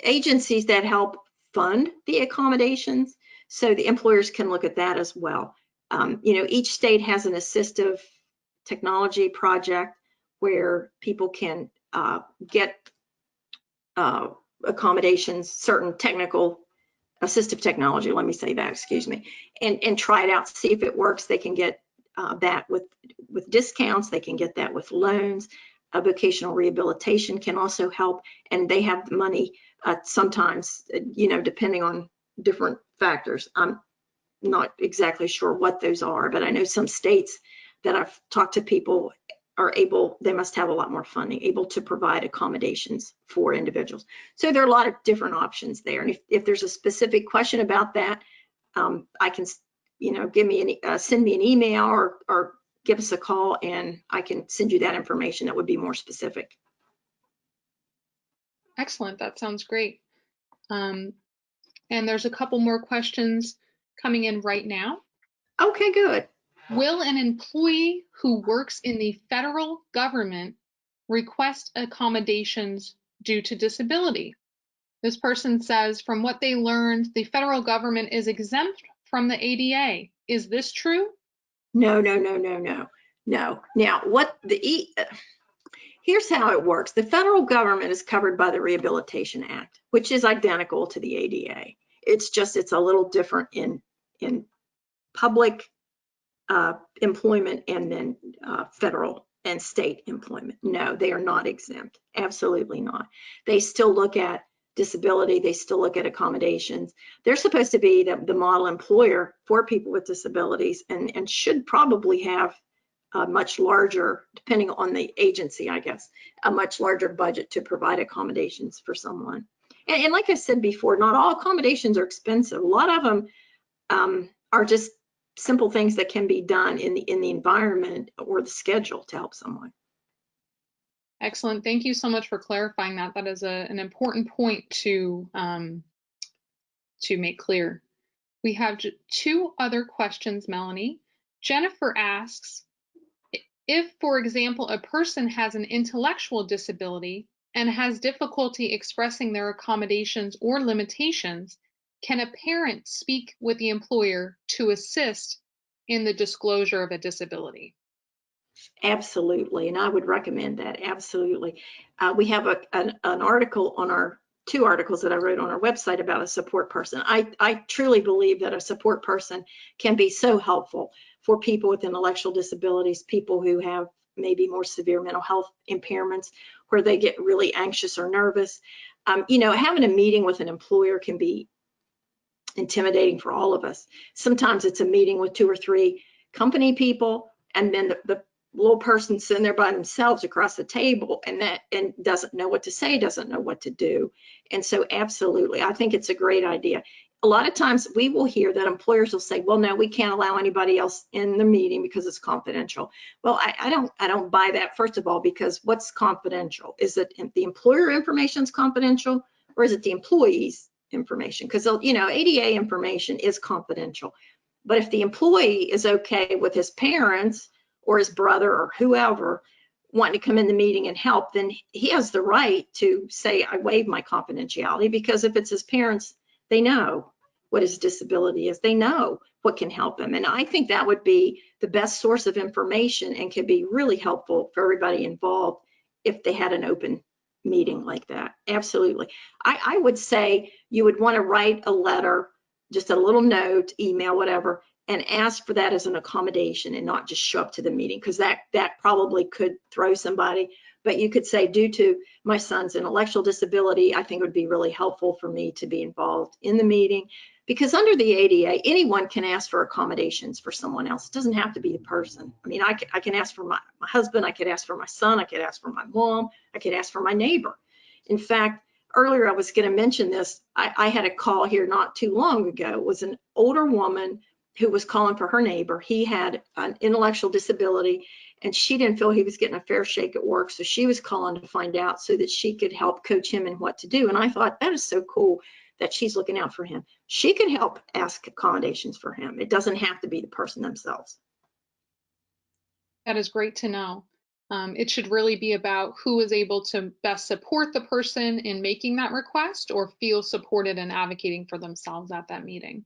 agencies that help fund the accommodations, so the employers can look at that as well. Each state has an assistive technology project where people can get accommodations, certain technical assistive technology, let me say that, excuse me, and try it out, see if it works. They can get that with discounts. They can get that with loans. Vocational rehabilitation can also help, and they have the money sometimes, depending on different factors. I'm not exactly sure what those are, but I know some states that I've talked to people are able, they must have a lot more funding, able to provide accommodations for individuals. So there are a lot of different options there. And if there's a specific question about that, I can, send me an email or give us a call, and I can send you that information that would be more specific. Excellent. That sounds great. And there's a couple more questions coming in right now. Okay, good. Will an employee who works in the federal government request accommodations due to disability? This person says, from what they learned, the federal government is exempt from the ADA. Is this true? No. Now, here's how it works. The federal government is covered by the Rehabilitation Act, which is identical to the ADA. It's a little different in public employment and then federal and state employment. No, they are not exempt. Absolutely not. They still look at disability. They still look at accommodations. They're supposed to be the model employer for people with disabilities, and should probably have a much larger, depending on the agency, I guess, a much larger budget to provide accommodations for someone. And like I said before, not all accommodations are expensive. A lot of them are just simple things that can be done in the environment or the schedule to help someone. Excellent. Thank you so much for clarifying that. That is an important point to make clear. We have two other questions, Melanie. Jennifer asks, if, for example, a person has an intellectual disability and has difficulty expressing their accommodations or limitations, can a parent speak with the employer to assist in the disclosure of a disability? Absolutely, and I would recommend that, absolutely. We have an article on two articles that I wrote on our website about a support person. I truly believe that a support person can be so helpful for people with intellectual disabilities, people who have maybe more severe mental health impairments, where they get really anxious or nervous. Having a meeting with an employer can be intimidating for all of us. Sometimes it's a meeting with 2 or 3 company people, and then the little person sitting there by themselves across the table and doesn't know what to say, doesn't know what to do. And so absolutely, I think it's a great idea. A lot of times we will hear that employers will say, well, no, we can't allow anybody else in the meeting because it's confidential. Well, I don't buy that, first of all, because what's confidential? Is it the employer information is confidential, or is it the employee's information? Because, ADA information is confidential. But if the employee is okay with his parents or his brother or whoever wanting to come in the meeting and help, then he has the right to say, I waive my confidentiality, because if it's his parents, they know what his disability is. They know what can help him. And I think that would be the best source of information and could be really helpful for everybody involved if they had an open meeting like that. Absolutely. I would say you would want to write a letter, just a little note, email, whatever, and ask for that as an accommodation and not just show up to the meeting, because that probably could throw somebody. But you could say, due to my son's intellectual disability, I think it would be really helpful for me to be involved in the meeting, because under the ADA, anyone can ask for accommodations for someone else. It doesn't have to be the person. I mean, I can ask for my husband, I could ask for my son, I could ask for my mom, I could ask for my neighbor. In fact, earlier I was going to mention this. I had a call here not too long ago. It was an older woman who was calling for her neighbor. He had an intellectual disability, and she didn't feel he was getting a fair shake at work, so she was calling to find out so that she could help coach him in what to do. And I thought, that is so cool, that she's looking out for him. She can help ask accommodations for him. It doesn't have to be the person themselves. That is great to know. It should really be about who is able to best support the person in making that request or feel supported and advocating for themselves at that meeting.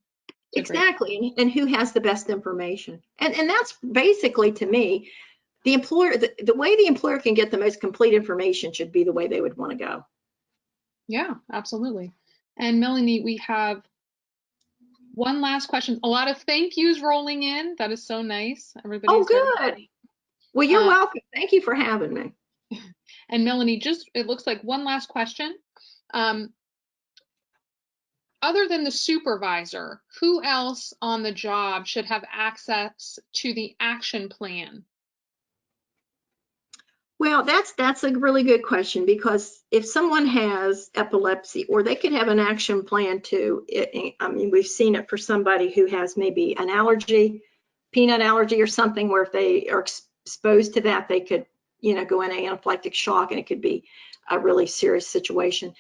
Exactly, and who has the best information. And that's basically, to me, the employer, the way the employer can get the most complete information should be the way they would want to go. Yeah, absolutely. And Melanie, we have one last question. A lot of thank yous rolling in. That is so nice. Everybody's good. Well, you're Uh, welcome. Thank you for having me. And Melanie, just it looks like one last question. Other than the supervisor, who else on the job should have access to the action plan? Well, that's a really good question, because if someone has epilepsy, or they could have an action plan too. I mean, we've seen it for somebody who has maybe an allergy, peanut allergy or something, where if they are exposed to that, they could, go in anaphylactic shock, and it could be a really serious situation.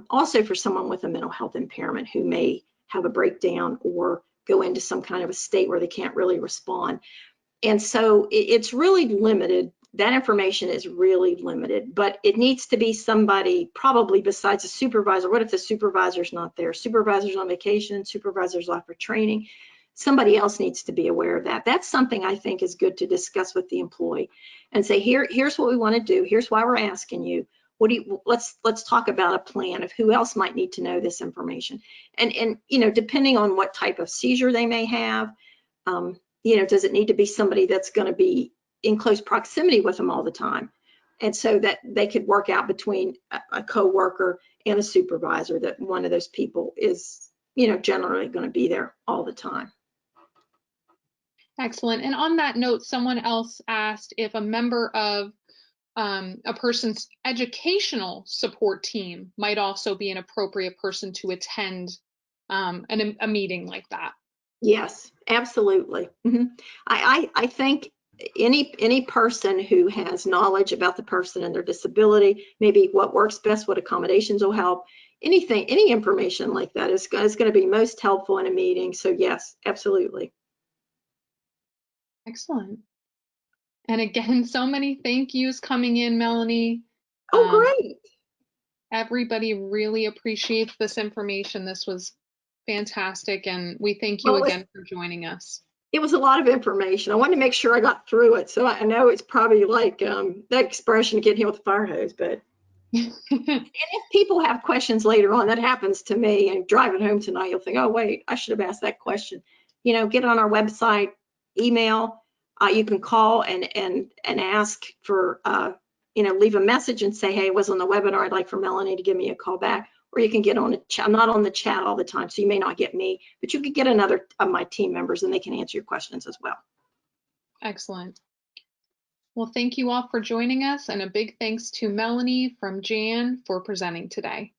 Also for someone with a mental health impairment who may have a breakdown or go into some kind of a state where they can't really respond. And so it's really limited. That information is really limited, but it needs to be somebody probably besides a supervisor. What if the supervisor's not there? Supervisor's on vacation, supervisor's off for training. Somebody else needs to be aware of that. That's something I think is good to discuss with the employee and say, here's what we want to do. Here's why we're asking you. Let's talk about a plan of who else might need to know this information. And depending on what type of seizure they may have, does it need to be somebody that's going to be in close proximity with them all the time? And so that they could work out between a coworker and a supervisor that one of those people is, generally going to be there all the time. Excellent. And on that note, someone else asked if a member of a person's educational support team might also be an appropriate person to attend a meeting like that. Yes, absolutely. Mm-hmm. I think any person who has knowledge about the person and their disability, maybe what works best, what accommodations will help, any information like that is going to be most helpful in a meeting. So yes, absolutely. Excellent. And again, so many thank yous coming in, Melanie. Oh, great. Everybody really appreciates this information. This was fantastic, and we thank you again for joining us. It was a lot of information. I wanted to make sure I got through it. So I know it's probably like that expression, get hit with a fire hose, but and if people have questions later on, that happens to me, and driving home tonight, you'll think, oh, wait, I should have asked that question. Get on our website, email, you can call and ask for, leave a message and say, hey, I was on the webinar. I'd like for Melanie to give me a call back. Or you can get on a chat. I'm not on the chat all the time, so you may not get me, but you could get another of my team members and they can answer your questions as well. Excellent. Well, thank you all for joining us, and a big thanks to Melanie from Jan for presenting today.